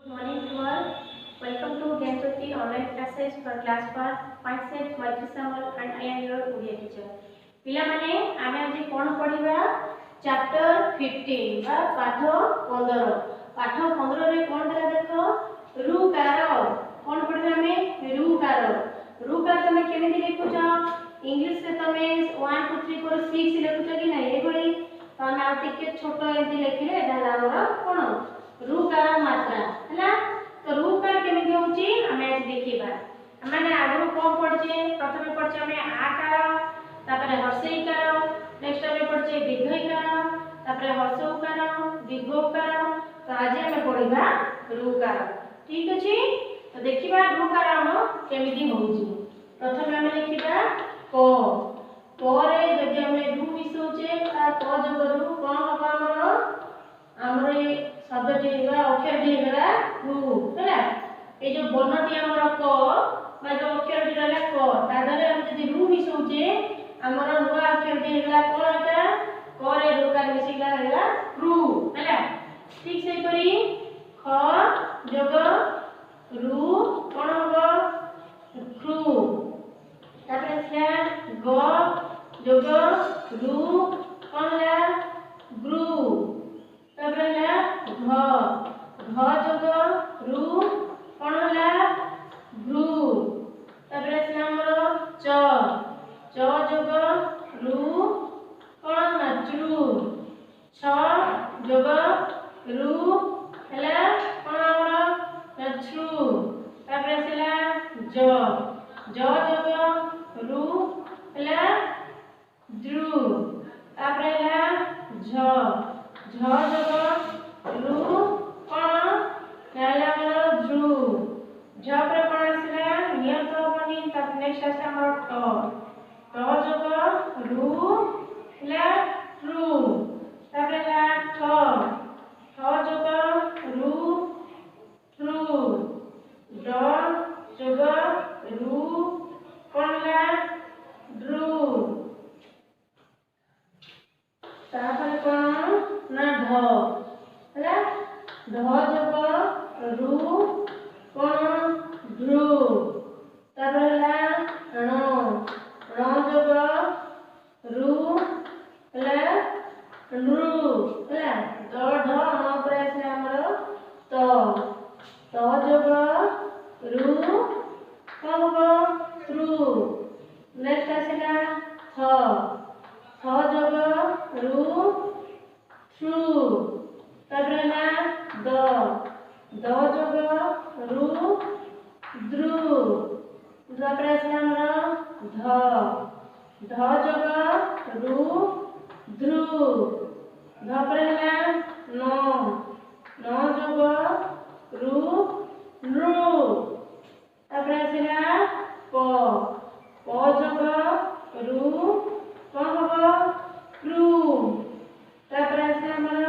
Good morning to all. Welcome to Gyanjyoti online classes for class 1. Myself Maitri Samal and I am your Odia teacher. ପିଲାମାନେ ଆମେ ଆଜି କ'ଣ ପଢ଼ିବା chapter 15 ବା ପାଠ 15 ରେ କ'ଣ ଥିଲା ଦେଖ ରୁକାର କ'ଣ ପଢ଼ିବା ଆମେ ରୁକାର ତମେ କେମିତି ଲେଖୁଛ ଇଂଲିଶ ରେ ତମେ 1 2 3 4 6 ଲେଖୁଛ କି ନାହିଁ ଏଭଳି ତମେ ଆଉ ଟିକେ ଛୋଟ ଏମିତି ଲେଖିଲେ ଏଟା ହେଲା ଆମର କ'ଣ ରୁକାର ମାତ୍ରା ହେଲା तो रूकार केमिति होची हमें आज देखिबा हमने आगु कोन पढचे प्रथमे पढचे हमें आकार तापरे हर्षईकार नेक्स्ट हमें पढचे दीर्घईकार तापरे हर्षऊकार दीर्घऊकार तो आज हमें पढिबा रूकार ठीक अछि तो देखिबा रूकार हम केमिति होची प्रथमे हमें लिखिबा क रे जदि हमें रू मिसौचे ता क जगरु कोन हबा हमर शब्दटी हेगा अक्षरटी हेगा रू हैला ए जो वर्णटी हमर क बा जो अक्षरटी रहला क तादरे हम जदी रू मिसौचे हमर नुवा अक्षरटी हेगा कोन एटा क रे रूकार मिसिला हेगा रू हैला ठीक से करी ख जोग रू कोन हबो क्रु तापर से ग जोग रू कोन होला ग्रू तापर ହେଲା घ जोग रू कोन होला ग्रू तापर से हमर च जोग रू कोन होला च्रू छ जोग रू ହେଲା कोन हमर च्रू तापर से ହେଲା जोग रू ହେଲା द्रु तापर ହେଲା झ जोग रू कोन ହେଲା हमर ध्रु झ पर कोन आसीला नियत होबनी तब नेक्स्ट आसे हमर ट जोग रू ହେଲା ट्रू तापर ହେଲା ठ जोग रू ट्रू ड जोग रू कोन ହେଲା ड्रू तापर कोन ना ढ ହେଲା ढ जोग रू कोन ध्रु तापर ହେଲା ण जोग रू ହେଲା नृ ହେଲା द ढ ण पर आसे हमर त जोग रू कोन हबो त्रु नेक्स्ट आसेला थ जोग रू थ्रू तापर ହେଲା द जोग रू द्रु तापर आसे हमर ध जोग रू ध्रु ध पर ହେଲା न जोग रू नृ तापर आसेला प जोग रू कोन हबो क्रू तापर आसे हमर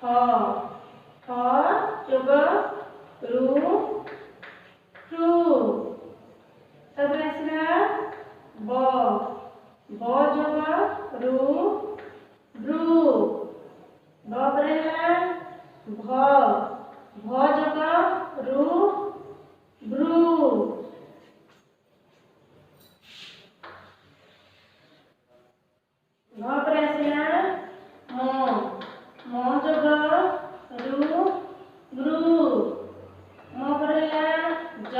ख जोग रू क्रू तापर आसेला ब जोग रू ब्रू ब पर ହେଲା भ जोग रू ब्रू घ पर आसेला म जोग रू ग्रू म पर ହେଲା ज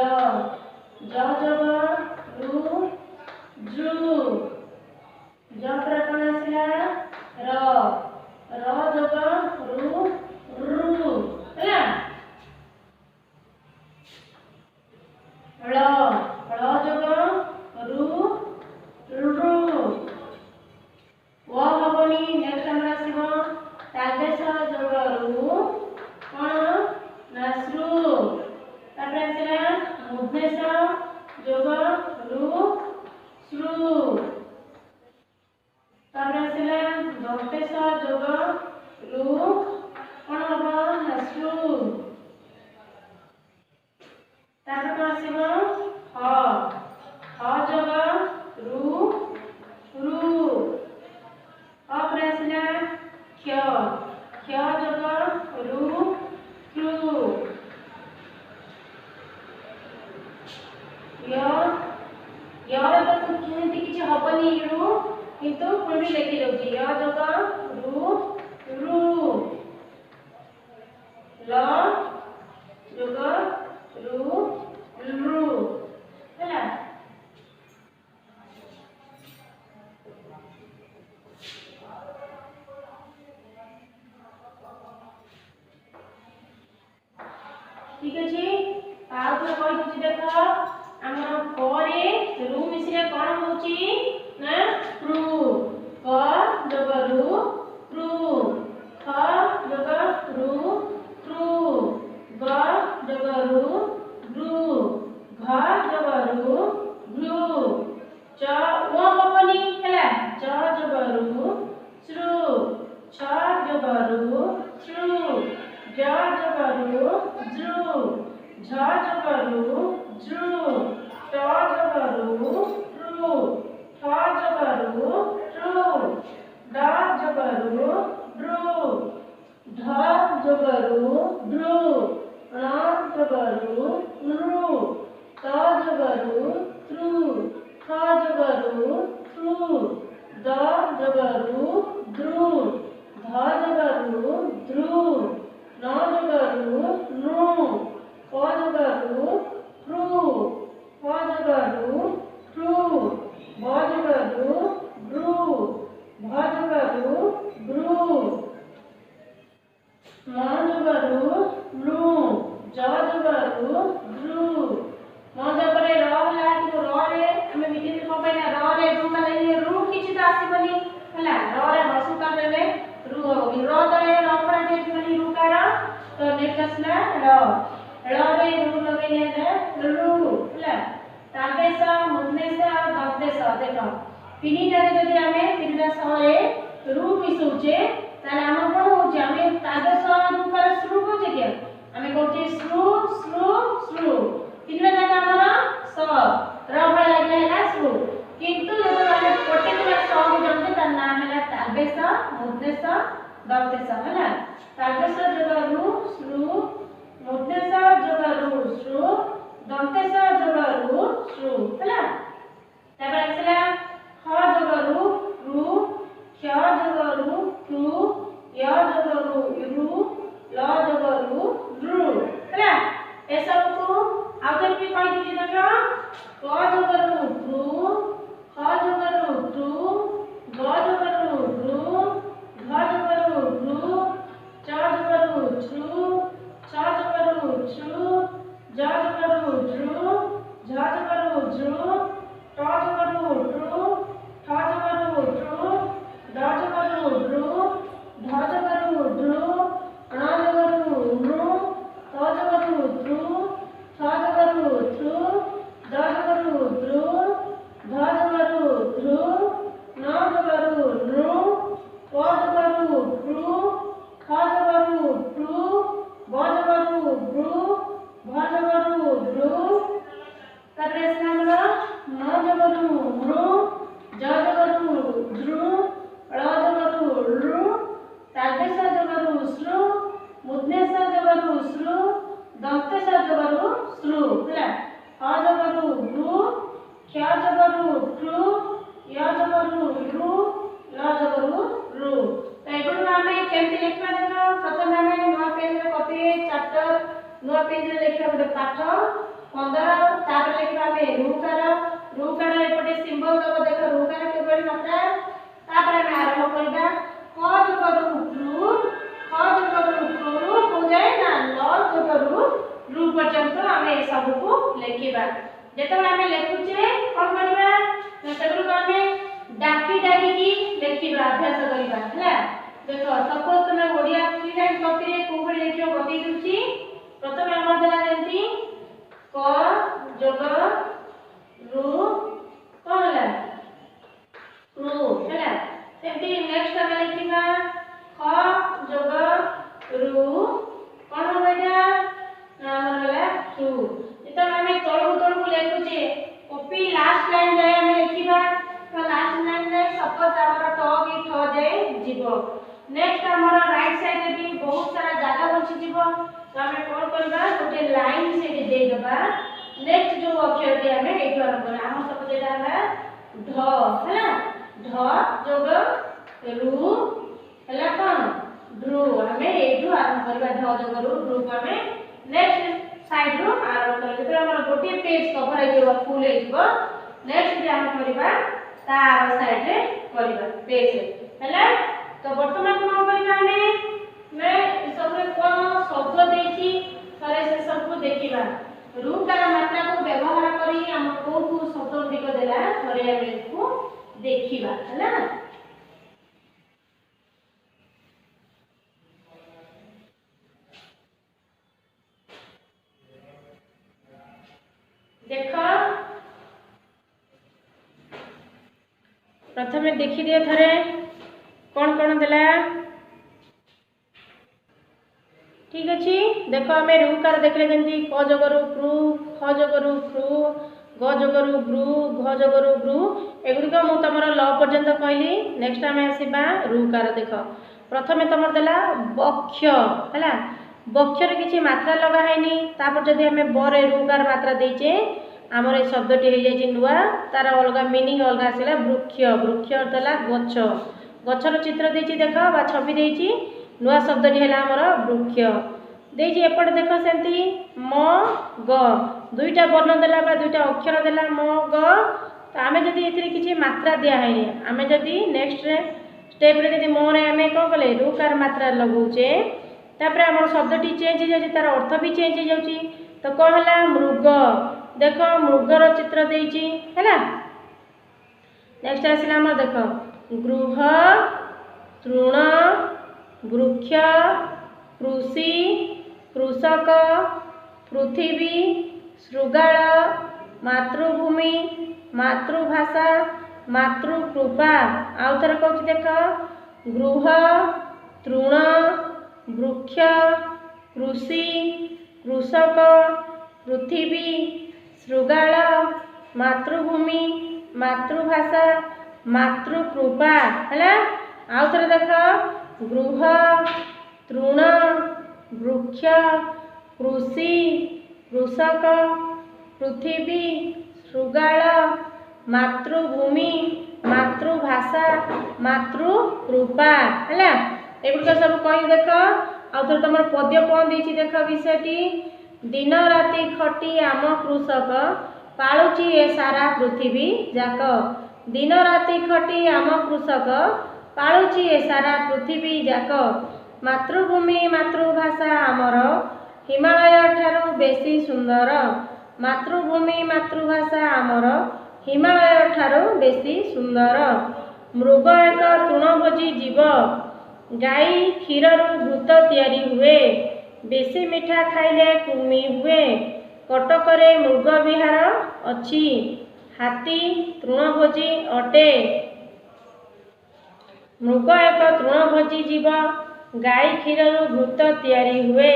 जोग रू ज्रू ज पर कोन आसेला र जोग रू रू ହେଲା ळ जोग रू रू व हबनी नेक्स्ट हमरा आसीबो तालदेश जोग रू कोन नासरू तापर आसेला मुद्धेश जोग रू श्रू तापर आसेला दंतेश जोग रू कोन हबो नासरू तापर कोन आसीबो ह जोग रू रू तापर आसेला क्ष जोग रू क्रू हबनी रु किंतु पुणी लिखि दउची य जग रु रु ल जग रु रु हैला ठीक अछि आ ऊपर कहि दउची देखो हमर परे रु मिसिरे कोन होउची ना रु क जग रु रु ख जग रु रु ग जग रु रु घ जग रु रु च ओ बपनी हैला च जग रु श्रु छ जग रु श्रु ज जग रु ज्रु झ जग रु ज्रु ट जग रु रु ठ जग रु ट्रु ड जग रु ड्रु ढ जग रु ड्रु ण जग रु नृ त जग रु त्रु थ जग रु ट्रु द जग रु द्रु ध जग रु द्रु न जग रु नृ प जग रु प्रू प जग रु ट्रू ब जग रु ब्रू भ जग रु ब्रू म जग रु मृ ज जग रु द्रु म जगरे र होला कि र रे हमें मिटिन को पहिले र रे रु का ले रु किछि त आसीबनी हला र रे हसु का देले रु हो र तळे र परा जेबनी रु का र तो नेक्स्ट असला र रे रु लगेले ने रु हला तालबेस मुद्देस दद्देस देखो तीनटा रे जदी हमें तीनटा सरे रु मिसुचे ताले हम कोन होचे हमें तालबेस रु का श्रु होचे के हमें कहचे श्रु श्रु श्रु तीनटा जाका हमरा स र भय लागले है श्रु किंतु जब हमें पर्टिकुलर स को जमते तार नाम है तालबेस मुद्देस दद्देस हला तालबेस जग रु श्रु मुद्देस जग रु श्रु दंतेस जग रु श्रु हला तापर आसला ह जग रु रु क्ष जग रु क्रू य जग रु रु ल जग रु ड्रु हला ए सब को आउटर भी कहि दिछि देखो क जग रु क्रू ख जग रु ट्रू ग जग रु ड्रु घ जग रु ड्रु च जग रु ट्रू छ जग रु ट्रू ज जग रु ड्रु झ जग रु ड्रु ट जग रु ट्रू ठ जग रु ट्रू ड जग रु ड्रु ध जग रु ड्रु ण जग रु नृ त जग रु द्रु थ जग रु ट्रू द जग रु द्रु ध जग रु ध्रु न जग रु नृ प जग रु प्रू ख जग रु प्रू ब जग रु ब्रू भ जग रु ब्रू तापर आसला न जग रु मृ ज जग रु ध्रु ळ जग रु लृ तालबेस जग रु श्रु मुद्देस जग रु श्रु दंतेस जग रु श्रु हला ह जग रु ब्रू क्ष जग रु ट्रू य जग रु रू ल जग रु रु तो एगुड हमें केमति लिखबा देखो प्रथम हमें नवा पेज रे कॉपी चैप्टर नवा पेज रे लिखबा गोटे पाठ 15 तापर लिखबा हमें रूकार एपटे सिंबल दबो देखो रूकार केबडी मात्रा तापर हमें आरंभ करबा क जग रु ट्रू ख जग रु ट्रू हो जाए ना ल जग रु रु पर्यंत हमें सब को लिखिबा जेतबे हमें लिखुचे कोन करबा सेगुलो हमें डाकी डाकी की लिखिबा अभ्यास करबा हला देखो सपोज तुम ओडिया फ्री लाइन कॉपी रे कोबे लिखियो बतै दुची प्रथम हमर देला जेंती क जग रु कोनला रु हला सेमती नेक्स्ट हमें लिखिबा ख जग रु कोन होबेटा नाम होला छु इतो हमें तळु लिखुचे कॉपी लास्ट लाइन जाय हमें लिखिबा तो लास्ट लाइन रे सपोज हमर ट की ठ जाय जीवो नेक्स्ट हमर राइट साइड रे भी बहुत सारा जागा बची जीवो तो हमें कोन करबा गोटे लाइन से दे देबा नेक्स्ट जो अक्षर रे हमें एठो आरंभ करबा हम सब जेटा है ढ है ढ जोग रु है कौन ध्रु आम यू आरंभ करवा ढ जोग रु ध्रु को आम नेक्स्ट साइड रू आरंभ कर जो आम गोटे पेज कवर हो फुल हो नेक्स्ट आम करवा तार साइड रे करवा पेज है तो वर्तमान कौन करवा मैं सब कौन शब्द देछि थरे से सब को देखिबा रूकार मात्रा को व्यवहार करी हम को शब्द गुड़िक देला थरे हम इसको देखिबा हैला देखो प्रथमे देखि दिए थरे कौन कौन देला ठीक अच्छे देख आम रूकार देखले जमी क जगरू क्रू ख जगरू क्रू ग जगरू ग्रू घ जगरू ग्रू एगुड़िक मु तुम ल पर्यंत कहली नेक्स्ट आम आसवा रूकार देख प्रथमे तुम देला बक्ष है बक्षर किसी मात्रा लगानी तापर जदि आम बरे रूकार मात्रा देचे आमर ये शब्दटी हो जाए नुआ तार अलग मिनिंग अलग आसला वृक्ष वृक्ष देला गछ गछर चित्र देती देख बा छवि देती नुआ शब्दटी है आमर वृक्ष देजी एपटे देख सेमती म ग दुईटा वर्ण देला बा दुईटा अक्षर देला म ग तो आम जदि ये किसी मात्रा दिखाई आम जदि नेक्स्ट स्टेप रे जदि मोरे आम कौन कले रूकार मात्रा लगाऊे तापर आम शब्दटी चेंज हो जाए तार अर्थ भी चेंज हो जाऊँगी तो कौन है मृग देख मृगर चित्र देती है नेक्स्ट आसला आम देख गृह तृण वृक्ष कृषि कृषक पृथ्वी शृगाल मातृभूमि मातृभाषा मातृकृपा आउ थर कौच देख गृह तृण वृक्ष कृषि कृषक पृथ्वी शृगाल मातृभूमि मातृभाषा मातृकृपा है आउ थर देख गृह तृण वृक्ष कृषि कृषक पृथ्वी शृगाल मातृभूमि मातृभाषा मातृकृपा है एगुड़िक सब कही देख आउ थे तुम पद्य कौन देती देख विषयटी दिन राति खटी आम कृषक पालुची ए सारा पृथ्वी जाक दिन राति खटी आम कृषक पालुची ए सारा पृथ्वी जाक मातृभूमि मातृभाषा आमर हिमालय ठारू बेसी सुंदर मातृभूमि मातृभाषा आमर हिमालय ठारू बेसी सुंदर मृग एक तृणभोजी जीव गाई क्षीर घृत तैयारी हुए बेसी मिठा खाइले कुर्मी हुए कटकरे मृग विहार अच्छी हाथी तृणभोजी अटे मृग एक तृणभोजी जीव गाई क्षीर घृत तैयारी हुए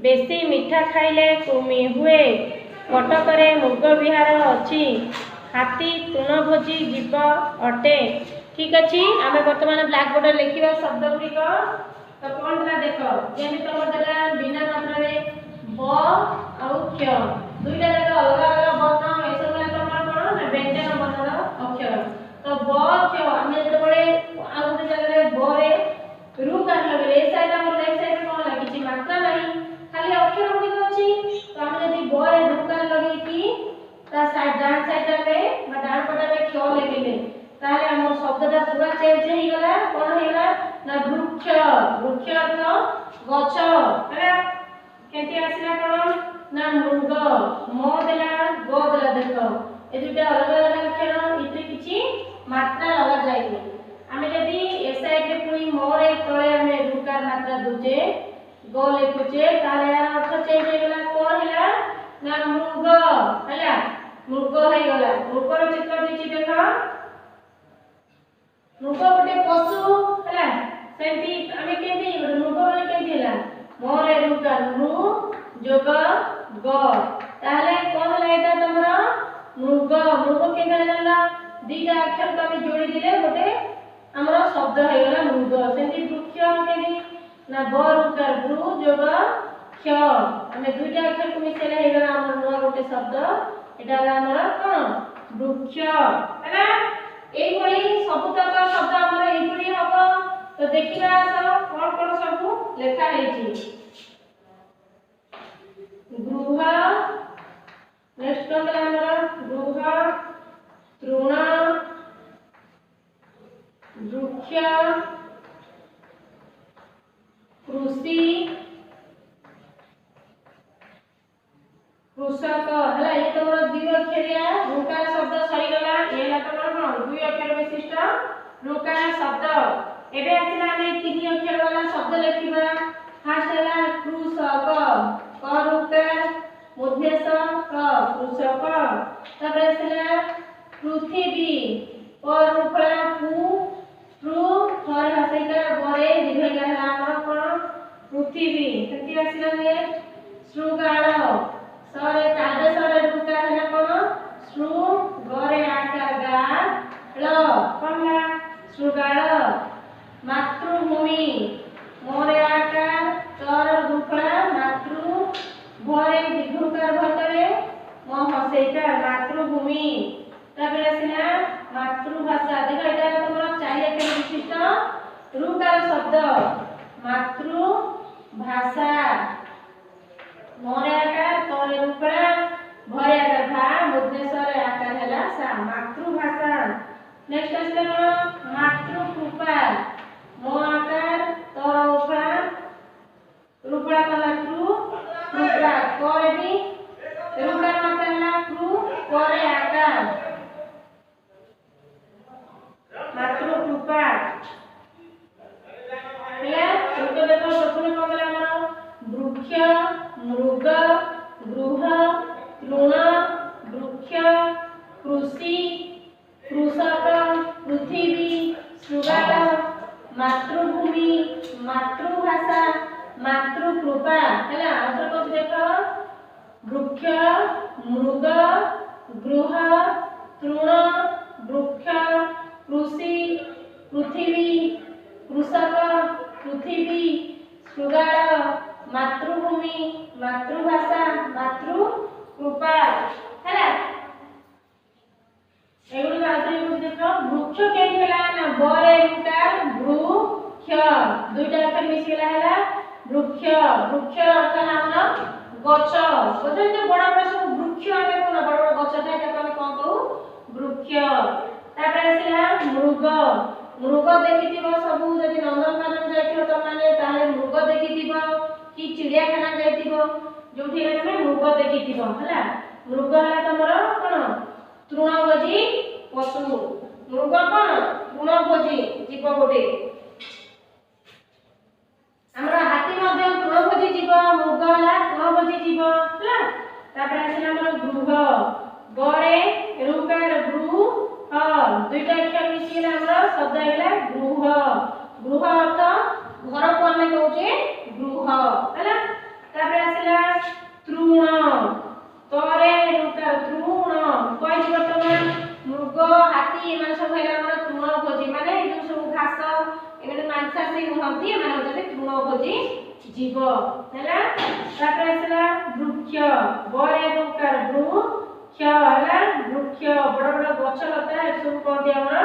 बेसी मिठा खाइले कुर्मी हुए कटकरे मृग विहार अच्छी हाथी तृणभोजी जीव अटे ठीक अच्छे आम बर्तमान ब्लैक बोर्ड लिखा शब्द गुड़िक तो कौन था देख जमी तुम देला बिना मात्रा ब आउ क्ष दुईटा जाक अलग अलग वर्ण एसब तुम कौन ना व्यंजन वर्णर अक्षर तो ब क्ष आम जो आउ गोटे जगह बे रू कार लगे ए साइड आम लेफ्ट साइड कौन लगी मात्रा नहीं खाली अक्षर गुड़िक अच्छी तो आम जब बे रू कार लगे साइड डाण साइड में डाण पटा में क्ष लिखिले ताले हमर शब्दटा पूरा चेंज हो गला कोन हो गला ना वृक्ष वृक्ष अर्थ गछ है केति आसला कोन ना मृग म देला ग देला देखो ए दुटा अलग अलग अक्षर इतरे किछि मात्रा लगा जाइए आमे यदि ए साइड रे पुनी म रे तळे आमे रुकार मात्रा दुजे ग लिखुचे ताले यार अर्थ चेंज हो गला कोन हैला ना मृग हैला मृग हो गला मृगर चित्र दिछि देखो मृग गोटे पशु है सेमती आम केमती मृग बोले केमती है मोरे रुकार मृ जोग ग ताले कौन है एटा तमरा मृग मृग केमती है दुईटा अक्षर को आम जोड़ी दिले गोटे हमर शब्द हो गला मृग सेमती वृक्ष केमती ना ब रुकार ब्रु जोग क्ष आम दुईटा अक्षर को मिसेले हो गला हमर नुआ गोटे शब्द एटा हमर कोन वृक्ष हैला एई भली सबतक शब्द हमर एई भली हबो तो देखिबा आस कोन कोन सब लेखा हेछि गृह नेक्स्ट कोन हमर गृह तृण वृक्ष कृषि कृषक हला ये तोर दुई अक्षरिया ऋकार शब्द सरी गला ये ला तोर कोन दुई अक्षर विशिष्ट ऋकार शब्द एबे आसिला ଆମେ तीन अक्षर वाला शब्द लेखिबा फर्स्ट हला कृषक क ऋकार मध्यस्थ क कृषक तबे आसिला पृथ्वी पर ऋकार पु प्रू थर हसैका बरे दीर्घ हला हमर कोन पृथ्वी सेति आसिला ने श्रुगाळ सरे कादे सरे ऋकार हला कोन श्रु गरे आकार गा ल कोनला श्रुगाळ मातृभूमि मोरे आकार तर दुखड़ा मातृ भरे दीर्घकार भतरे म हसैका मातृभूमि तबे आसिला मातृभाषा देखो एटा तोमरा चाहिए के विशिष्ट ऋकार शब्द मातृभाषा मोरे आकार तोरे ऋकार भरे आकार भा मुद्देश्वर आकार हला सा मातृभाषा नेक्स्ट आसिला मातृकृपा मो आकार तोर ऋकार ऋकार कला कृपा करे भी ऋकार मतला करे आकार मातृकृपा हेला तो देखो प्रथम कोन हमर वृक्ष मृग गृह तृण वृक्ष कृषि कृषक पृथ्वी श्रुगाळ मातृभूमि मातृभाषा मातृकृपा हेला आउटर को देखो वृक्ष मृग गृह तृण वृक्ष कृषि पृथ्वी कृषक पृथ्वी श्रुगाळ मातृभूमि मातृभाषा मातृकृपा हैला एगुडी आउथरे को देखो वृक्ष के हेला ना बरे ऋकार वृक्ष दुईटा अक्षर मिसिला हैला वृक्ष वृक्ष अर्थ नाम गछ बोधे जे बड़ा बड़ा सब वृक्ष आमे कोन बड़ा बड़ा गछ था एटा कोन कहू वृक्ष तापर आसिला मृग मृग देखिथिबो सबु जदि नंदनकानन जाइथिबो त माने ताले मृग देखिथिबो कि चिड़ियाखाना जाइथिबो जोठी रे तमे मृग देखिथिबो हला मृग हला तमर कोन तृणभोजी पशु मृग कोन तृणभोजी जीव गोटे हमरा हाथी मध्ये तृणभोजी जीव मृग हला तृणभोजी जीव हला तापर आसिला हमर गृह गरे ऋकार गृह दुईटा अक्षर मिसिला हमरा शब्द हैला गृह गृह अर्थ घर को हमें कहूचे गृह हैला तापर आसिला तृण तरे ऋकार तृण कोइ वर्तमान मृग हाथी एमान सब हैला हमरा तृणभोजी माने जो सब घास एने मांसाहारी नहंती एमान होते तृणभोजी जीव हैला तापर आसिला वृक्ष बरे ऋकार वृक्ष हला वृक्ष बड़ बड़ गछ लता ए सब कहते हमरा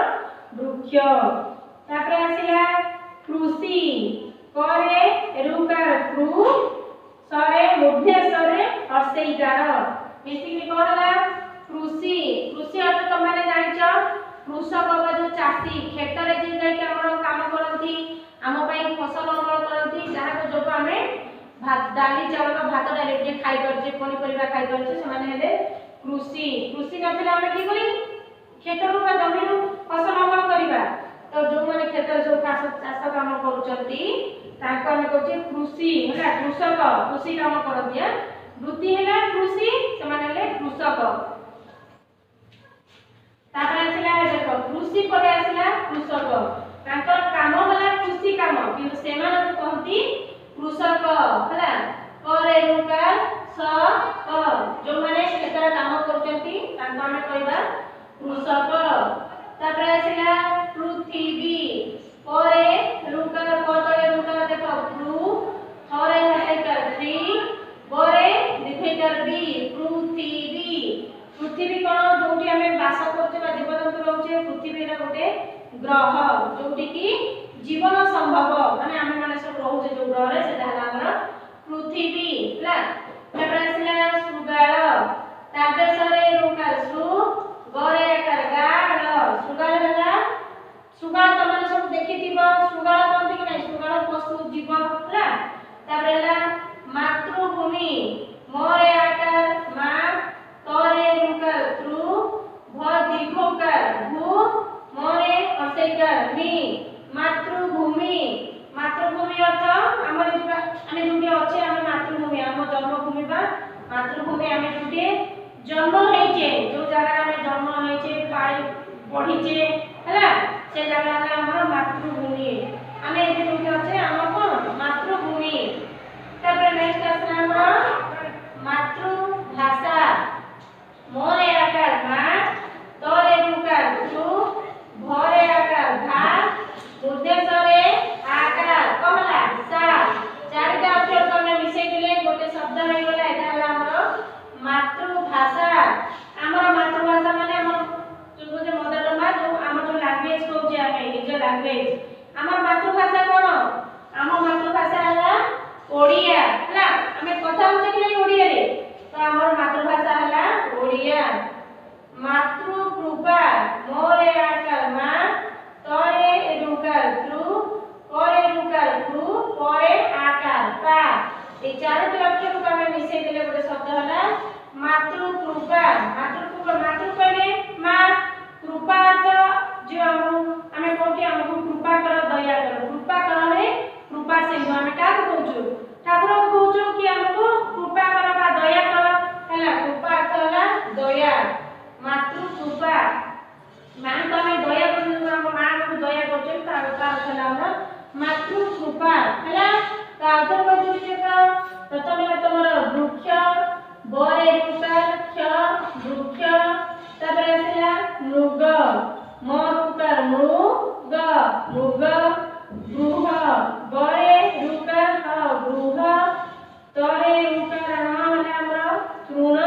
वृक्ष तापर आसिला कृषि करे ऋकार कृ सरे मध्य सरे हर्षईकार मिसिकी कहला कृषि कृषि अर्थ त माने जानिछ कृषक बा जो चासी खेत रे जे जाय के हमर काम करंती हम पई फसल अमल करंती जहा को जो हमें भात डाली चावल भात डाली जे खाइ करछे पनी परिवा खाइ करछे से माने हेले कृषि कृषि नथिला हम की करी खेत रो बा जमीन रो फसल अमल करिबा तो जो माने खेत रे जो चाष काम करूचंती ताको हम कहछे कृषि होला कृषक कृषि काम करदिया वृत्ति हैला कृषि से माने हेले कृषक तापर आसिला देखो कृषि पर आसिला कृषक ताकर काम होला कृषि काम कि सेमान कहती कृषक होला करे ऋकार स क जो माने खेतर काम करचंती ताको हम कहबा कृषक तापर आसिला पृथ्वी करे ऋकार पतरे ऋकार देखो पृ थरे हसैकार थ्री बरे दिखैकार बी पृथ्वी पृथ्वी कोन जोठी हमें वास पृथ्वी रे गोटे ग्रह जोटी की जीवन संभव माने आमे माने सब रहू जे जो ग्रह रे सेटा हला हमर पृथ्वी हला तापर आसिला सुगाळ ताबेसरे रुकार सु गरे आकार गाळ सुगाळ हला सुगाळ त माने सब देखिथिबो सुगाळ कोन कि नै सुगाळ पशु जीव हला तापर हला मातृभूमि मोरे आकार मा तोरे रुकार त्रु भ दीर्घकार भू मोरे असेकर मी मातृभूमि मातृभूमि अर्थ हमर जिबा आमे जोटी अछि आमे मातृभूमि हम जन्मभूमि बा मातृभूमि आमे जोटी जन्म हेचे जो जगह आमे जन्म हेचे पाई पढिचे हला से जगह हला हमर मातृभूमि आमे एते जोटी अछि हम कोन मातृभूमि तबरे नेक्स्ट आसना हमर मातृभाषा मोरे आकार मा तोरे रुकार तु भरे आकार भा उद्देश्यरे आकार कमला सा चारटा अक्षर तमे मिसै दिले गोटे शब्द होई गेला एटा हला हमर मातृभाषा हमर मातृभाषा माने हमर जो जे मदर टंग जो हमर जो लैंग्वेज को जे आमे निज लैंग्वेज हमर मातृभाषा कोन हमर मातृभाषा हला ओडिया हला हमें कथा होचे कि नै ओडिया रे तो हमर मातृभाषा हला ओडिया मातृकृपा मोरे आकार मा तोरे रुकार त्रु कोरे रुकार कृ परे आकार पा ए चारोटी अक्षर को हमें मिसै देले गोटे शब्द हला मातृकृपा मातृकृपा मातृ कहले मा कृपा अर्थ जो हमें कोठी हमको कृपा कर दया कर कृपा कर रे कृपा से हमें का कहूछु ठाकुर को कहूछु कि हमको कृपा कर बा दया कर हला कृपा अर्थ हला दया मातृकृपा मान तो हमें दया कर हम मां को दया करछे ता अर्थ हला हमर मातृकृपा हला ता आउतर को जे प्रथम तमर वृक्ष बरे रुकार क्ष वृक्ष तापर आसिला मृग म रुकार मृग मृग गृह बरे रुकार ह गृह तरे रुकार न हला हमर तृण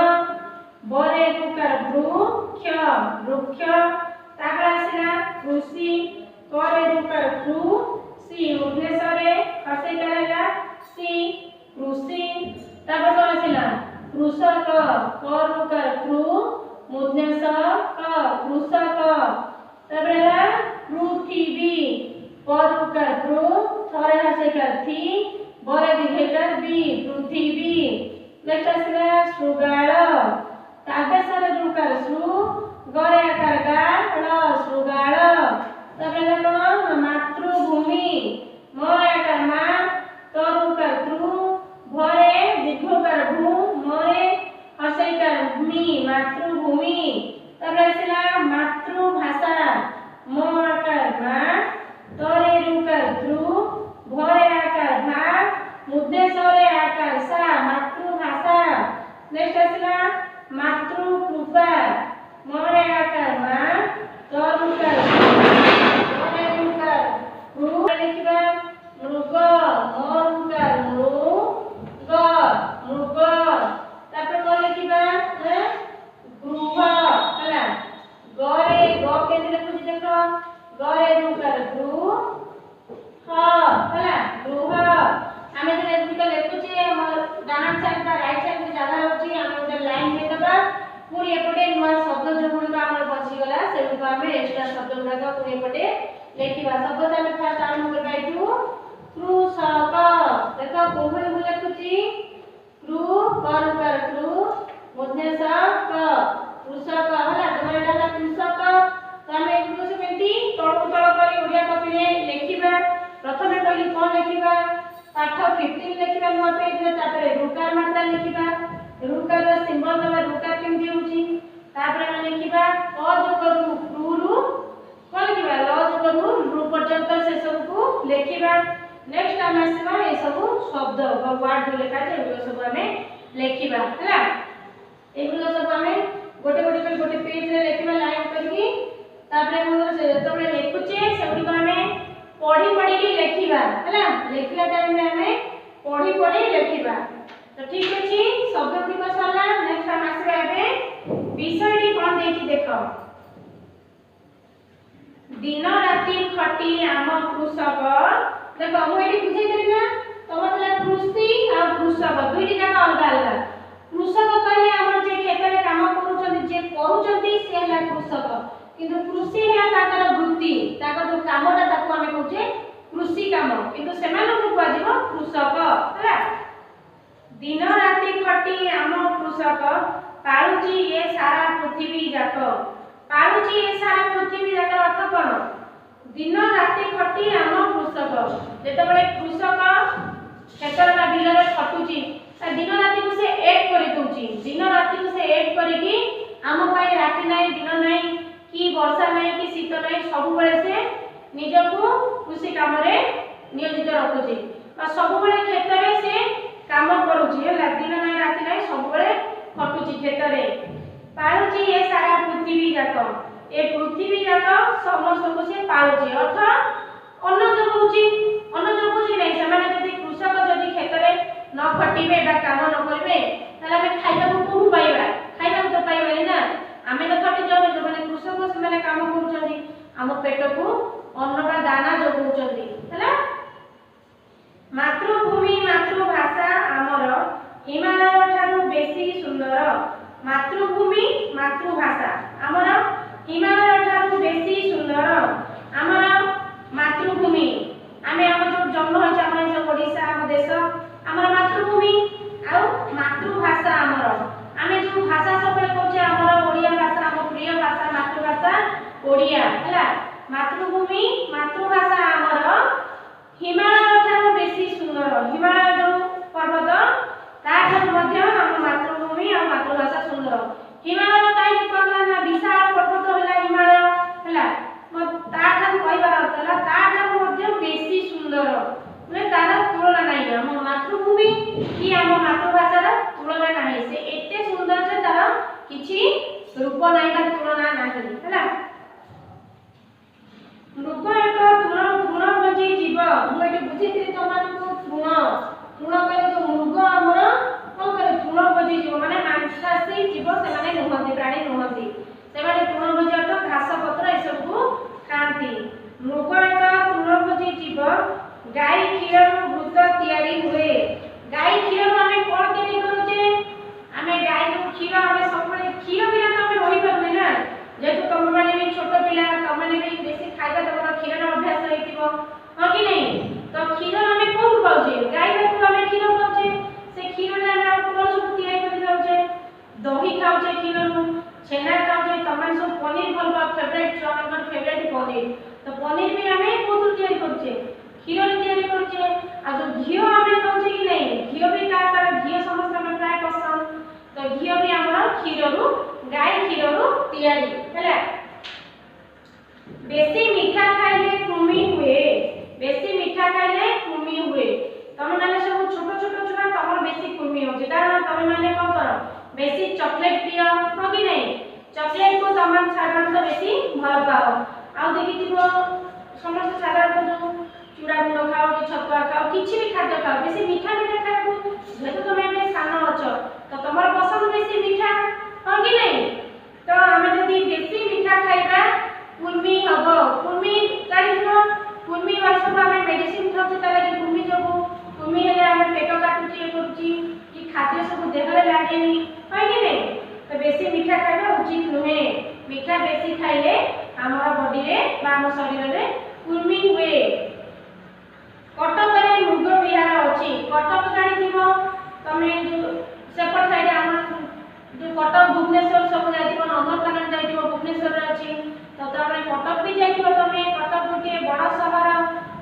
बरे रुकार वृक्ष वृक्ष तापर आसिला कृषि करे रुकार कृ सी उद्देश्यरे हसे करेला सी कृषि तापर कोन आसिला कृषक कर रुकार कृ उद्देश्य क कृषक तापर हला पृथ्वी पर रुकार प्र थरे हसे कर थी बरे दीर्घकार बी पृथ्वी नेक्स्ट आसिला सुगाळ ताबेसरे रुकार सु गरे आकार गाळ सुगाळ तापर हला कोन मातृभूमि मोरे आकार मा तरुकार तृ भरे दीर्घकार भू मोरे हसेकार मी मातृभूमि तापर आसिला मातृभाषा मो आकार मा तोरे रुकार तृ भरे आकार भा उद्देश्यरे आकार सा मातृभाषा नेक्स्ट आसिला मातृकृपा मोरे आकार मा तरुकार भरे रुकार कृ लिखिबा मृग मोरुकार मृग मृग तापर को लिखिबा गृह हला गरे ग केते लिखुची देखो गरे रुकार गृह हला गृह आमे जे एतिक लिखुची हमर डान साइड बा राइट साइड के जगह होची हम ओते लाइन दे देबा पूरी एपटे नवा शब्द जो गुण हमर बची गला से को हमें एक्स्ट्रा शब्द गुण का पूरी एपटे लिखिबा शब्द हमें फर्स्ट आरंभ करबा इटू कृषक देखो कोहई हो लिखुची कृ कर कर कृ उद्देश्यक कृषक हला तमरा डाला कृषक तो हमें इनको से केंती तळ तळ करी ओडिया कॉपी रे लिखिबा प्रथमे कहली कोन लिखिबा पाठ 15 लिखिबा नो पेज रे तापर रुकार मात्रा लिखिबा रुकार रो सिंबल दबा रुकार केमती होची तापर हम लिखिबा क जो करू रुरु कोन लिखिबा ल जो करू रु पर्यंत से सब को लिखिबा नेक्स्ट हम आसीबा ए सब शब्द बा वर्ड जो लिखा छै ओ सब हमें लिखिबा हला एगुलो सब हमें गोटे पेज रे लिखिबा लाइन करके तापर हम से तमे लिखुचे सेउडी को हमें पढ़ी पढ़ी के लिखिबा हला लिखला टाइम में हमें पढ़ी पढ़ी लिखिबा तो ठीक अछि शब्द गुडी को सरला नेक्स्ट हम आसीबा एबे विषयटी कोन देछि देखो दिन राति खटी आम कृषक देखो मुझे बुझे देली ना तमतला कृषि और कृषक दुईटी जाक अलग अलग कृषक कहले हमर जे खेत रे काम करूछन जे करूछन से हला कृषक किंतु कृषि है ताकर वृत्ति ताकर जो कामटा ताको हमें कहूचे कृषि काम किंतु सेमान को कहजिवो कृषक हला दिन राति खटी आम कृषक पाळुची ए सारा पृथ्वी जाक पाळुची ए सारा पृथ्वी जाक अर्थ कोन दिन राति खटी आम कृषक जेतेबेले कृषक खेतर ना बिल रे खटुची दिन राति को से एक करि दउची दिन राति को से एक करिकी आम पाई राति नै दिन नै कि वर्षा नै कि शीत नै सब बेले से निजको कृषि काम रे नियोजित रखुची आ सब बेले खेत रे से काम करूची हला दिन नै राति नै सब बेले खटुची खेत रे पाळुची ए सारा पृथ्वी जाक ए पृथ्वी जाक समस्त को से पाळुची अर्थ अन्न जगुची नै समान जदी कृषक जदी खेत रे न खटिबे बा काम न करबे तले हमें खाइबा को कोहु पाइबा खाइबा तो पाइबा ना हमें तो खटि जब जो माने कृषक से माने काम करूचंदी हम पेट को अन्न का दाना जगुचंदी हला मातृभूमि मातृभाषा हमर हिमालय ठारू बेसी सुंदर मातृभूमि मातृभाषा हमर हिमालय ठारू बेसी सुंदर हमर मातृभूमि आमे हम जो जन्म होय हमर जो ओडिसा हम देश हमर मातृभूमि आ मातृभाषा हमर आमे जो भाषा सब कहूचे हमर ओडिया भाषा हम प्रिय भाषा मातृभाषा ओडिया हला मातृभूमि मातृभाषा हमर हिमालय ठारू बेसी सुंदर हिमालय जो पर्वत ताठर मध्य हम मातृभूमि और मातृभाषा सुंदर हिमालय काई कहला ना विशाल पर्वत होला हिमालय हला ताठर कहबार अर्थ होला ताठर मध्य बेसी सुंदर माने तार तुलना नाही हम मातृभूमि कि हम मातृभाषार तुलना नाही से एते सुंदर जे तार किछि रूप नाही बा तुलना नाही हला मृग एक तृणभोजी जीव मु एटे बुझिते तमानकु तृण करे जो मृग हमर कोन करे तृणभोजी जीव माने मांसाहारी जीव से माने नुहंती प्राणी नुहंती से माने तृणभोजी अर्थ घास पत्र ए सब को खांती मृग एक तृणभोजी जीव गाय क्षीर घृत तयारी हुए गाय क्षीर हमें कोन तयारी करूचे हमें गाय जो क्षीर हमें सब क्षीर बिना तो हमें रही परने ना जेतु तुम माने भी छोट पिला तुम माने भी बेसी खाइबा तमरा क्षीर अभ्यास होइतिबो ह कि नहीं तो क्षीर हमें कोन पाउचे गाय को हमें क्षीर पाउचे से क्षीर रे हम कोन सब तयारी करि दउचे दही खाउचे क्षीर नु छेना खाउचे तमन सब पनीर भलबा फेवरेट जो हमर फेवरेट पनीर तो पनीर भी हमें कोन तयारी करछे क्षीर रे तयारी करछे आ जो घी हमें खाउचे कि नहीं घी भी का घी समस्त हमें प्राय पसंद तो घी भी हमर क्षीर रु गाय क्षीर रु तयारी हैला बेसी मीठा खाइले कृमि हुए बेसी मीठा खाइले कृमि हुए तमे माने सब छोट छोट छुआ तमर बेसी कृमि होजे कारण तमे माने कोन करो बेसी चॉकलेट पियो हो कि नहीं चॉकलेट को तमन साधारण तो बेसी भल पाओ आ देखिथिबो समस्त साधारण जो चूड़ा गुड़ खाओ कि छतुआ खाओ किछि भी खाद्य खाओ बेसी मीठा खाइबो जेतो तमे में सानो अछ तो तमर पसंद बेसी मीठा हो कि नहीं तो हमें जदी बेसी मीठा खाइबा कुर्मी हबो कुर्मी काढिबो कुर्मी वर्ष को हमें मेडिसिन खाउछ त लागि कुर्मी जबो कुर्मी हेले हमें पेट काटुची करूची कि खाद्य सब देह रे लागेनी है कि नहीं तो बेसी मीठा खाइबा उचित नुहे मीठा बेसी खाइले हमर बॉडी रे बा हम शरीर रे कुर्मी हुए कटक रे मृग विहार अछि कटक जानिथिबो तमे जो सेपट साइड हमर जो कटक भुवनेश्वर सब जाइथिबो नंदनकानन जाइथिबो भुवनेश्वर रे अछि तो तमे कटक भी जाइथिबो तमे कटक गोटे बड़ शहर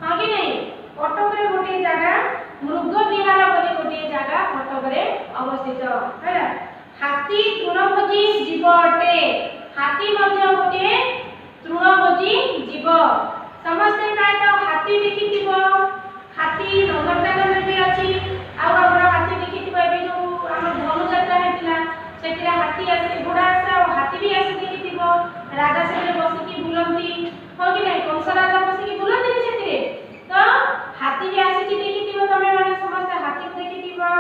हा कि नहीं कटक रे गोटे जगह मृग विहार बोली गोटे जगह कटक रे अवस्थित है हाथी तृणभोजी जीव अटे हाथी मध्य गोटे तृणभोजी जीव समस्त प्राय तो हाथी देखिथिबो हाथी नंदनकानन भी अछि आ हमरा हाथी देखिथिबो एबे जो हमर धनुଯାତ୍ରା हेतिला सेतिरा हाथी आसे घोड़ा आसे और हाथी भी आसे देखिथिबो राजा से बसी की बुलंती हो कि नहीं कंस राजा बसी की बुलंती सेतिरे तो हाथी भी आसे की देखिथिबो तमे माने समस्त हाथी देखिथिबो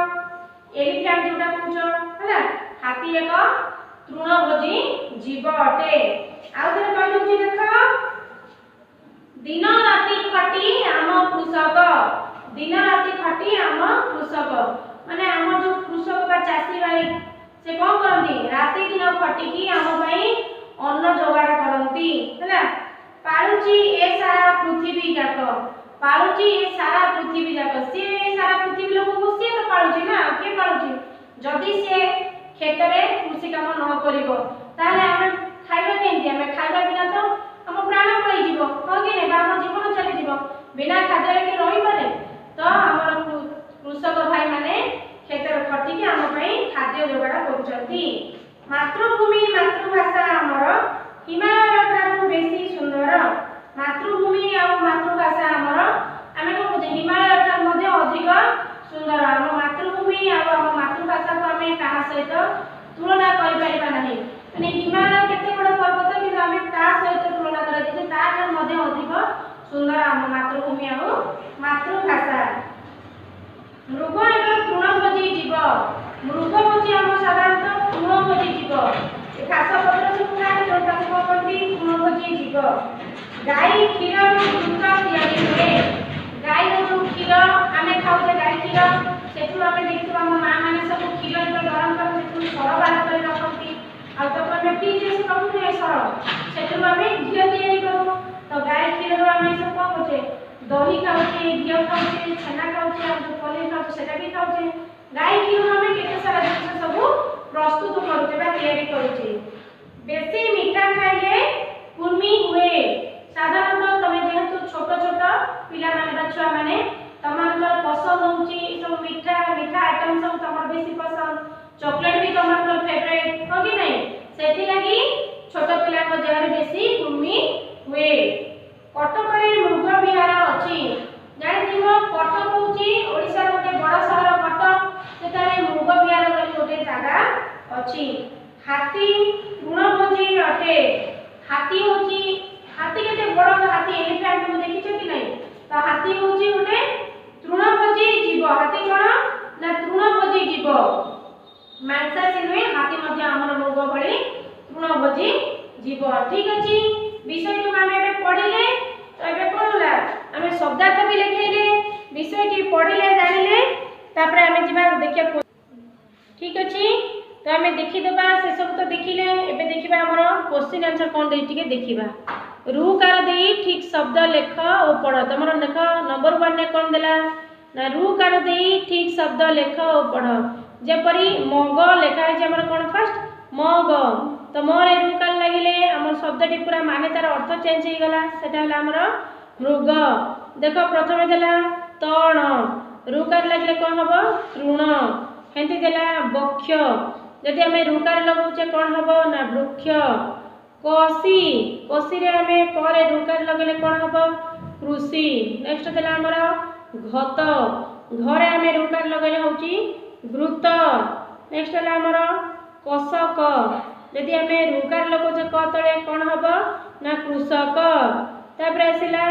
एलिफेंट जोटा कहउछो हला हाथी एक तृणभोजी जीव अटे आ उधर कहलु जे देखो दिन राति खटी आम कृषक, दिन राति खटी आम कृषक माने आम जो कृषक बा चासी भाई से कौन करती राति दिन खटिकी आम भाई अन्न जोगाड़ करती हैला। पालुची ए सारा पृथ्वी जाक, पालुची ए सारा पृथ्वी जाक, से सारा पृथ्वी लोक को से तो पालुची ना, के पालुची जदि से खेत में कृषि काम न करिवो ताले हम खाइबा केंती, हम खाइबा बिना तो हम प्राण पळै जीवो हो कि नै, हम जीवन चली जीवो बिना खाद्य के रहि पारे। तो हमर कृषक भाई माने खेत रे खटी के हम पई खाद्य जोगाड़ करूचंती। मातृभूमि मातृभाषा हमर हिमालय ठारू बेसी सुंदर, मातृभूमि आ मातृभाषा हमर आमे को हिमालय ठारू मध्ये अधिक सुंदर। हम मातृभूमि आ मातृभाषा को आमे कहा सहित तुलना करि परिबा नाही, माने हिमालय केते बड़ पर्वत कि आमे ता सहित तुलना करै जे ता ठारू मध्ये अधिक सुंदर हम मातृभूमि आ मातृभाषा। मृग एक तृणभोजी जीव, मृग होची हम साधारणतः तृणभोजी जीव, ए घास पत्र सब खाए तो ताको कोनती तृणभोजी जीव। गाय क्षीर दूध तयारी करे, गाय जो क्षीर आमे खाउछे गाय क्षीर सेठु आमे देखितो हम मां माने सब क्षीर जो गरम कर सेठु सर बाहर कर रखती आ तो कोने फ्रिज से सब ने सर सेठु आमे घी तयारी करू। तो गाय क्षीर रो आमे सब को होचे दही खाउछे, घी खाउछे, छेना खाउछे आ जो पनीर खाउछे सेटा भी खाउछे। गाय क्षीर आमे केते सारा जिनिस सब प्रस्तुत करूछे बा तयारी करूछे। बेसी मीठा खाइले कुर्मी हुए, साधारणतः तमे जेहेतु छोट छोट पिला माने बा छुआ माने तमानकर पसंद होउची सब मीठा मीठा आइटम सब तमर बेसी पसंद, चॉकलेट भी तमर फेवरेट हो कि नहीं, सेठी लागि छोट पिला को देहरे बेसी कुर्मी हुए। कटक रे मृग विहार अछि, जानि दिमो कटक होउची ओडिसा रो गोटे बड़ शहर कटक, सेतारे मृग विहार बोली गोटे जागा अछि। हाथी तृणभोजी अटे, हाथी होची हाथी केते बड़ हाथी एलिफेंट को देखिछो कि नहीं, तो हाथी होची गोटे तृणभोजी जीव। हाथी कोन ना तृणभोजी जीव, मांसाहारी नुहे, हाथी मध्ये हमर मृग भଳି तृणभोजी जीव। ठीक अछि विषय को हम एबे पढिले, तो एबे कोन होला हम शब्दार्थ भी लिखैले, विषयटी पढिले जानिले तापरे हम जिबा देखिया। ठीक अछि तो हमें देखि देबा से सब तो देखिले, एबे देखिबा हमर क्वेश्चन आंसर कोन देइ टिके देखिबा। रुकार देई ठीक शब्द लेख ओ पढ़, तमरो लेख नंबर 1 ने कोन देला ना रुकार देई ठीक शब्द लेख ओ पढ़। जेपरी मग लेखा है हमर कोन फर्स्ट मग, तो मोरे रुकार लागिले हमर शब्दटी पूरा माने तार अर्थ चेंज हे गला, सेटा होला हमर मृग। देखो प्रथमे देला तण, रुकार लागिले कोन हबो तृण, हेंती देला बक्ष, जदि हमें रुकार लगाउचे कोन हबो ना वृक्ष। कोसी, कोसी रे हमें करे रुकार लगेले कोन हबो कृषि। नेक्स्ट देला हमर घत, घरे हमें रुकार लगेले होची घृत। नेक्स्ट देला हमर कसक, जदि हमें रुकार लगाउचे क तळे कोन हबो ना कृषक। तापर आसिला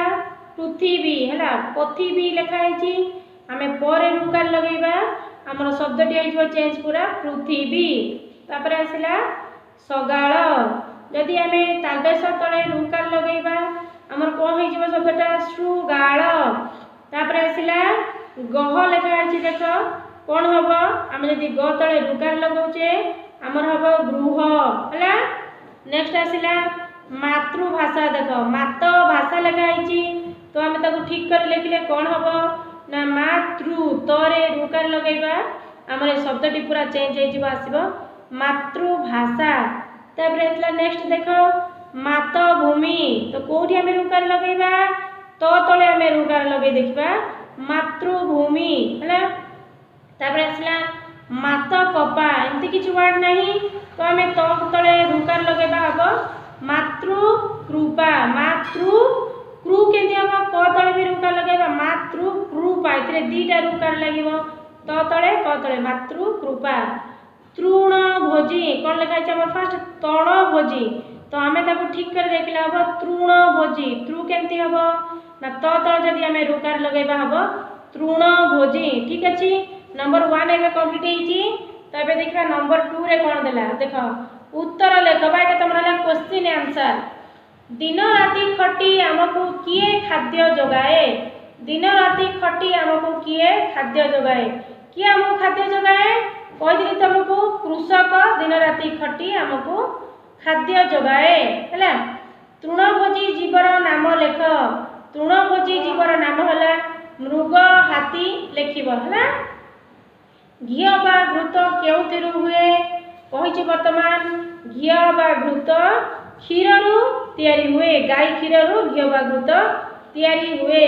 पृथ्वी हैला, पृथ्वी लिखा हैची, हमें परे रुकार लगेबा हमर शब्दटी आइजो चेंज पूरा पृथ्वी। तापर आसिला सगाळ, जदि हमें तालबेस तळे रुकार लगेबा हमर कोन होई जिवो शब्दटा सुगाळ। तापर आसिला गह लेखा हैची, देखो कोन हबो हम जदि ग तळे रुकार लगाउचे हमर हबो गृह हैला। नेक्स्ट आसिला मातृभाषा, देखो मात भाषा लेखा हैची, तो हम ताको ठीक कर लिखले कोन हबो ना मातृ, तरे रुकार लगेबा हमर शब्दटी पूरा चेंज हे जिवो आसीबो मातृभाषा। तापर एतला नेक्स्ट देखो मातभूमि, तो कोठी हमें रुकार लगेबा तो तळे हमें रुकार लगे देखबा मातृभूमि हैला। तापर आसला मात कपा, एमती किछ वर्ड नहीं, तो हमें तो तळे रुकार लगेबा हबो मातृ कृपा। मातृ कृ केंती हबो क तळे भी रुकार लगेबा मातृ कृपा, इतरे दीटा रुकार लागिबो तो तळे क तळे मातृ कृपा। तृणभोजी कोन लिखा है हमर फर्स्ट तणभोजी, तो हमें ताको ठीक कर देखले हबो तृणभोजी। तृ केंती हबो ना तो तळ जदि हमें रुकार लगेबा हबो तृणभोजी। ठीक अछि नंबर 1 एबे कंप्लीट हेची। तो एबे देखबा नंबर 2 रे कोन देला, देखो उत्तर लेख बा, एटा तमरा ला क्वेश्चन आंसर। दिन राति खटी आमको किए खाद्य जगाए। दिन राति खटी आमको किए खाद्य जगाए। किए आमको खाद्य जगाए कही तुमको कृषक दिन राति खटी आमको खाद्य जगाए है। तृणभोजी जीवर नाम लेख। तृणभोजी जीवर नाम है मृग हाथी लिखब है। घी बा घृत केउथिरु हुए कही वर्तमान घी बा घृत क्षीर तैयारी हुए। गाय क्षीर घी बा घृत तैयारी हुए।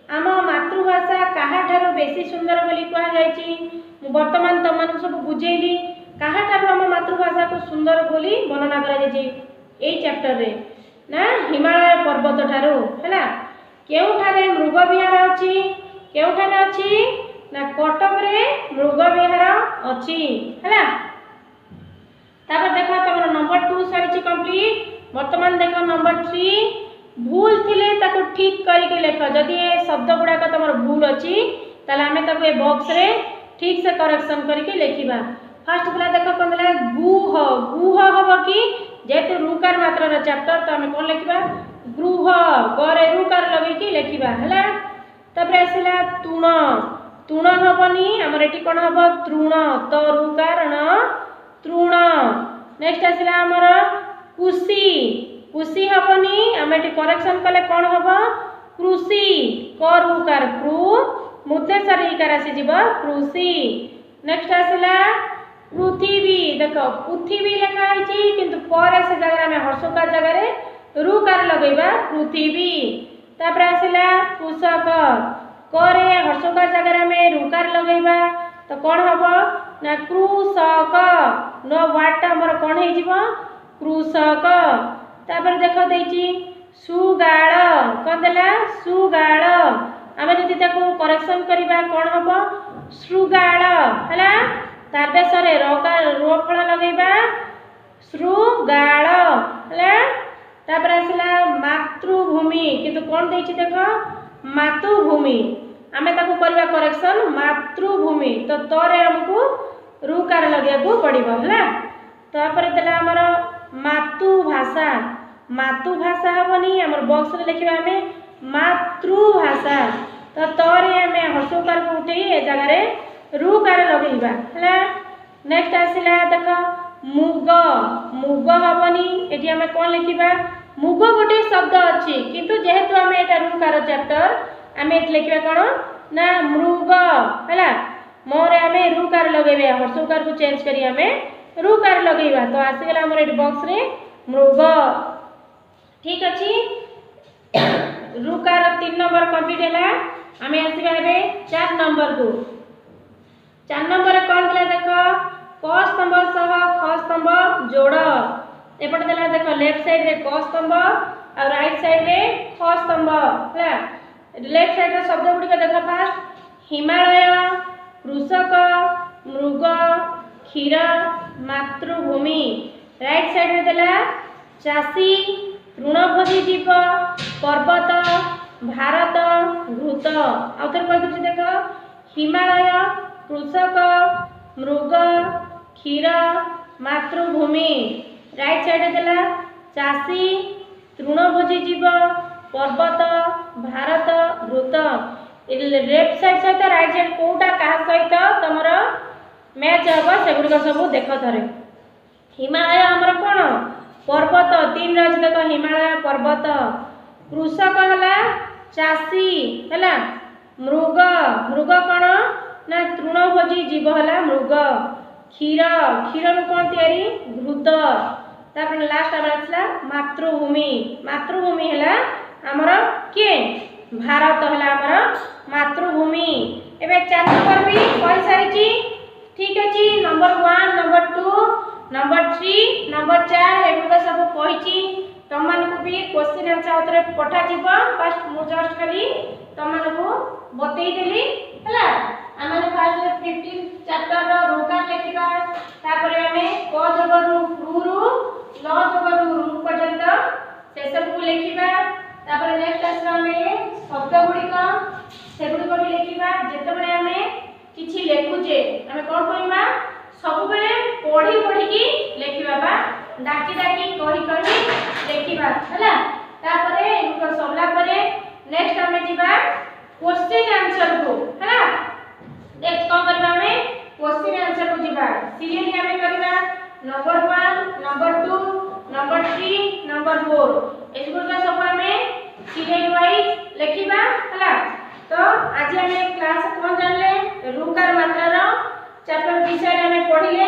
आम मातृभाषा काहाठारु बेसी सुंदर बोली कहा जायछि। वर्तमान तुम सब बुझेली काहाठारु आम मातृभाषा को सुंदर बोली वर्णना करा जायछि एई चैप्टर रे ना हिमालय पर्वत ठारू है। केउठारे मृग विहार अछि केउठारे अछि ना कटक रे मृग विहार अछि है। तापर देखो तुम नंबर 2 सरी कंप्लीट। वर्तमान देखो नंबर 3 भूल थिले ताको ठीक करके लेख। जदि ए शब्द गुड़ाक तुम भूल अच्छी ताले आमे ताको ए बॉक्स रे ठीक से करेक्शन करके लिखिबा। फर्स्ट पिला देखो कोन देला गुह। गुह हबो कि जेते रुकार मात्रा रे चैप्टर तो आमे कोन लिखिबा गृह करे रुकार लगै कि लिखिबा हला। तबरे आसिला तुण। तुण हबनी हमर एटी कोन हबो तृण तो रुकार न तृण। नेक्स्ट आसिला हमर कुशी। कुशी हबनी आमे एटी करेक्शन कले कोन हबो कृषि करुकार कृ मुद्देश्वर इकार आसी जीव कृषि। नेक्स्ट आसिला पृथ्वी। देखो पृथ्वी लिखा है किंतु पर से जगह में हर्षकार जगह रे रुकार लगेबा पृथ्वी। तापर आसिला कृषक करे हर्षकार जगह में रुकार लगेबा तो कौन हबो ना कृषक। नो वाट हमर कौन हे जीव कृषक। तापर देखो देछि सुगाळ कोन देला सुगाळ। आमे जदि ताको करेक्शन करिबा कोन हबो श्रुगाळ हला। तारबेसरे रोकार रो फळ लगेबा श्रुगाळ हला। तापर आसिला मातृभूमि किंतु कोन देछि देखो मातृभूमि। आमे ताको करबा करेक्शन मातृभूमि तो तोरे हमकु रुकार लगेबो पड़िबो हला। तापर देला हमर मातृभाषा। मातृभाषा हबनी हमर बॉक्स रे लिखिबा हमें मातृभाषा तो तोरे हमें हर्षकार को उठे ए जगह रे रुकार लगेबा हला। नेक्स्ट आसिला देखो मुग। मुग हबनी एटी हमें कोन लिखिबा मुग गोटे शब्द अछि किंतु जेहेतु हमें एटा रुकार चैप्टर हमें एट लिखिबा कोन ना मृग हला। मोरे हमें रुकार लगेबे हर्षकार को चेंज करी हमें रुकार लगेबा तो आसी गेला हमर एटी बॉक्स रे मृग। ठीक अछि रुकार 3 नंबर कंप्लीट हैला। हमें आसीबा एबे 4 नंबर को। 4 नंबर कोन दिला देखो क स्तंभ सह ख स्तंभ जोड़। एपटे देला देखो लेफ्ट साइड रे क स्तंभ और राइट साइड रे ख स्तंभ है। लेफ्ट साइड रे शब्द गुडी को देखो फास्ट हिमालय कृषक मृग क्षीर मातृभूमि। राइट साइड रे देला चासी तृणभोजी जीव पर्वत भारत घृत। आउथर कह दउछि देखो हिमालय कृषक मृग क्षीर मातृभूमि। राइट साइड देला चासी तृणभोजी जीव पर्वत भारत घृत। लेफ्ट साइड सहित राइट साइड कोटा कहा सहित तमर मैच हम से गुडी सब देख थरे। हिमालय हमर कोन पर्वत 3 रे अछि देखो हिमालय पर्वत। कृषक हला चासी हला। मृग मृग कोन ना तृणभोजी जीव हला मृग। क्षीर क्षीर नु कोन तयारी घृत। तापर लास्ट आबर आसला मातृभूमि। मातृभूमि हला हमर के भारत हला हमर मातृभूमि। एबे 4 नंबर भी कहि सारी छी। ठीक अछि नंबर 1 नंबर 2 नंबर 3 नंबर 4 एगुडा सब कहिची। तमन को भी क्वेश्चन आंसर उतरे पठा जीव। फर्स्ट मु जस्ट खाली तमन को बतई देली हला। आमे फर्स्ट 15 चैप्टर रो रुकार लेखिबा। तापर हमें क जगरु रु ल जगरु रु पर्यंत से सब को लेखिबा। तापर नेक्स्ट आसला हमें शब्द गुडी को से गुडी को लेखिबा। जेते बळे हमें किछि लेखुचे हमें कोन करिबा सब बेले पढी पढी की लेखिबा बा डाकी डाकी कहि कहि लेखिबा हला तापरे इनको सबला परे नेक्स्ट हमें जिबा क्वेश्चन आंसर को हला नेक्स्ट कोन करबा हमें क्वेश्चन आंसर को जिबा सीरियली हमें करबा नंबर 1 नंबर 2 नंबर 3 नंबर 4 इसको का सब हमें सीरियल वाइज लिखिबा हला तो आज हमें क्लास कोन जानले रूकार मात्रा रो चैप्टर विषय हमें पढिले